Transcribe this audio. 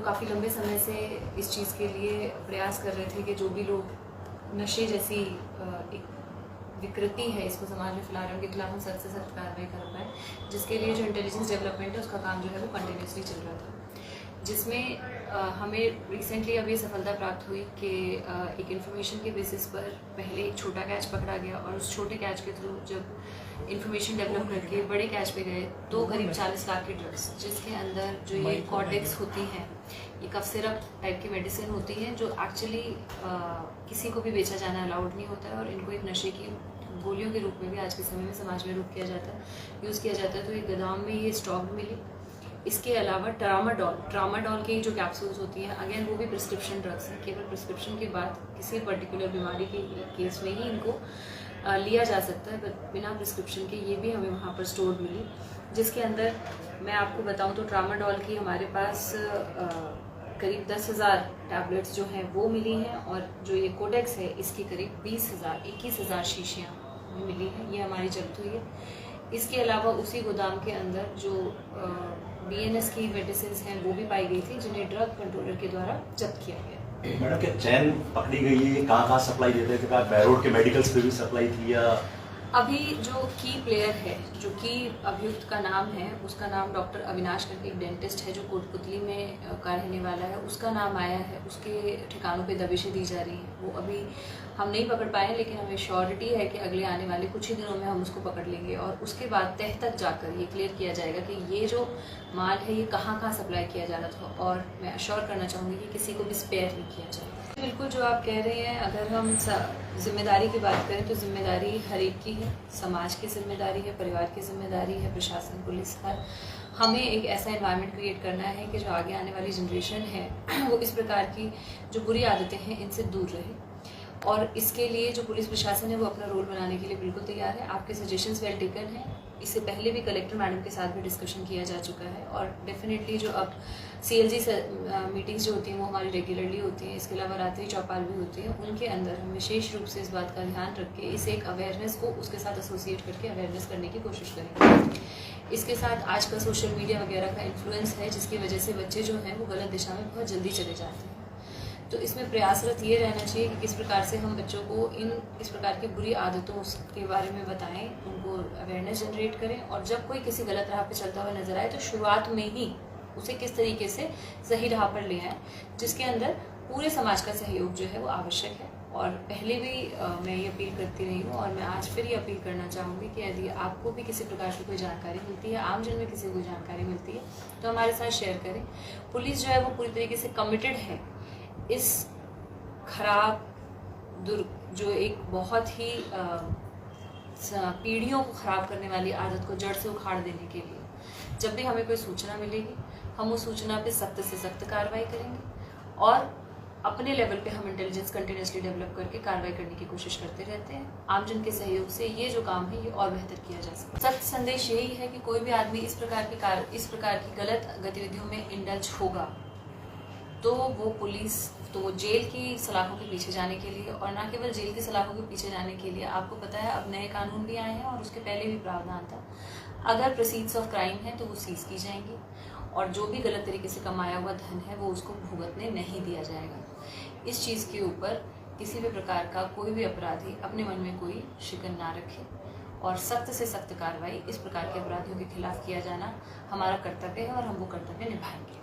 लोग काफ़ी लंबे समय से इस चीज़ के लिए प्रयास कर रहे थे कि जो भी लोग नशे जैसी एक विकृति है इसको समाज में फैला रहे हैं उनके खिलाफ हम सख्त से सख्त कार्रवाई कर पाएँ, जिसके लिए जो इंटेलिजेंस डेवलपमेंट है उसका काम जो है वो कंटिन्यूसली चल रहा था, जिसमें हमें रिसेंटली अब ये सफलता प्राप्त हुई कि एक इन्फॉर्मेशन के बेसिस पर पहले एक छोटा कैच पकड़ा गया और उस छोटे कैच के थ्रू जब इन्फॉर्मेशन डेवलप करके बड़े कैच पे गए तो करीब 40 लाख की ड्रग्स, जिसके अंदर जो ये कॉर्टेक्स होती हैं, ये कफ सिरप टाइप की मेडिसिन होती हैं जो एक्चुअली किसी को भी बेचा जाना अलाउड नहीं होता है और इनको एक नशे की गोलियों के रूप में भी आज के समय में समाज में यूज़ किया जाता है। तो ये गोदाम में ये स्टॉक मिली। इसके अलावा ट्रामाडोल की जो कैप्सूल्स होती हैं, अगेन वो भी प्रिस्क्रिप्शन ड्रग्स हैं, केवल प्रिस्क्रिप्शन के बाद किसी पर्टिकुलर बीमारी के केस में ही इनको लिया जा सकता है, बिना प्रिस्क्रिप्शन के ये भी हमें वहाँ पर स्टोर मिली, जिसके अंदर मैं आपको बताऊँ तो ट्रामाडोल की हमारे पास करीब 10,000 टैबलेट्स जो हैं वो मिली हैं और जो ये कोडेक्स है इसकी करीब 21,000 शीशियाँ मिली हैं, ये हमारी जब्त हुई है। इसके अलावा उसी गोदाम के अंदर जो BNS की मेडिसिन हैं वो भी पाई गई थी, जिन्हें ड्रग कंट्रोलर के द्वारा जब्त किया गया। मैडम क्या चैन पकड़ी गई है, कहाँ सप्लाई देते थे, कहाँ बैरोड के मेडिकल्स पे भी सप्लाई थी या? अभी जो की प्लेयर है, जो की अभियुक्त का नाम है, उसका नाम डॉक्टर अविनाश करके एक डेंटिस्ट है जो कोटपुतली में का रहने वाला है, उसका नाम आया है, उसके ठिकानों पे दबिशें दी जा रही हैं। वो अभी हम नहीं पकड़ पाए, लेकिन हमें श्योरिटी है कि अगले आने वाले कुछ ही दिनों में हम उसको पकड़ लेंगे और उसके बाद तह तक जाकर ये क्लियर किया जाएगा कि ये जो माल है ये कहाँ सप्लाई किया जा रहा था। और मैं अश्योर करना चाहूँगी कि किसी को भी स्पेयर नहीं किया जाएगा। बिल्कुल जो आप कह रहे हैं, अगर हम जिम्मेदारी की बात करें तो जिम्मेदारी हर एक की है, समाज की जिम्मेदारी है, परिवार की जिम्मेदारी है, प्रशासन, पुलिस, हर हमें एक ऐसा एनवायरनमेंट क्रिएट करना है कि जो आगे आने वाली जनरेशन है वो इस प्रकार की जो बुरी आदतें हैं इनसे दूर रहे। और इसके लिए जो पुलिस प्रशासन है वो अपना रोल बनाने के लिए बिल्कुल तैयार है। आपके सजेशंस वेल टेकन हैं। इससे पहले भी कलेक्टर मैडम के साथ भी डिस्कशन किया जा चुका है और डेफिनेटली जो अब CLG मीटिंग्स जो होती हैं वो हमारी रेगुलरली होती हैं। इसके अलावा रात्रि चौपाल भी होती है, उनके अंदर हम विशेष रूप से इस बात का ध्यान रख के इस एक अवेयरनेस को उसके साथ एसोसिएट करके अवेयरनेस करने की कोशिश करेंगे। इसके साथ आज का सोशल मीडिया वगैरह का इन्फ्लुएंस है, जिसकी वजह से बच्चे जो हैं वो गलत दिशा में बहुत जल्दी चले जाते हैं। तो इसमें प्रयासरत ये रहना चाहिए कि किस प्रकार से हम बच्चों को इस प्रकार की बुरी आदतों के बारे में बताएं, उनको अवेयरनेस जनरेट करें और जब कोई किसी गलत राह पे चलता हुआ नजर आए तो शुरुआत में ही उसे किस तरीके से सही राह पर ले आएं, जिसके अंदर पूरे समाज का सहयोग जो है वो आवश्यक है। और पहले भी मैं ये अपील करती रही हूँ और मैं आज फिर ये अपील करना चाहूँगी कि यदि आपको भी किसी प्रकार की कोई जानकारी मिलती है, आमजन में किसी को जानकारी मिलती है, तो हमारे साथ शेयर करें। पुलिस जो है वो पूरी तरीके से कमिटेड है इस खराब जो एक बहुत ही पीढ़ियों को ख़राब करने वाली आदत को जड़ से उखाड़ देने के लिए। जब भी हमें कोई सूचना मिलेगी हम उस सूचना पे सख्त से सख्त कार्रवाई करेंगे और अपने लेवल पे हम इंटेलिजेंस कंटिन्यूसली डेवलप करके कार्रवाई करने की कोशिश करते रहते हैं। आमजन के सहयोग से ये जो काम है ये और बेहतर किया जा सकता है। सख्त संदेश यही है कि कोई भी आदमी इस प्रकार की गलत गतिविधियों में इंडल्ज होगा तो वो जेल की सलाखों के पीछे जाने के लिए, और ना केवल जेल की सलाखों के पीछे जाने के लिए, आपको पता है अब नए कानून भी आए हैं और उसके पहले भी प्रावधान था, अगर प्रोसीड्स ऑफ क्राइम है तो वो सीज की जाएंगी और जो भी गलत तरीके से कमाया हुआ धन है वो उसको भुगतने नहीं दिया जाएगा। इस चीज़ के ऊपर किसी भी प्रकार का कोई भी अपराधी अपने मन में कोई शिकन ना रखे और सख्त से सख्त कार्रवाई इस प्रकार के अपराधियों के खिलाफ किया जाना हमारा कर्तव्य है और हम वो कर्तव्य निभाएंगे।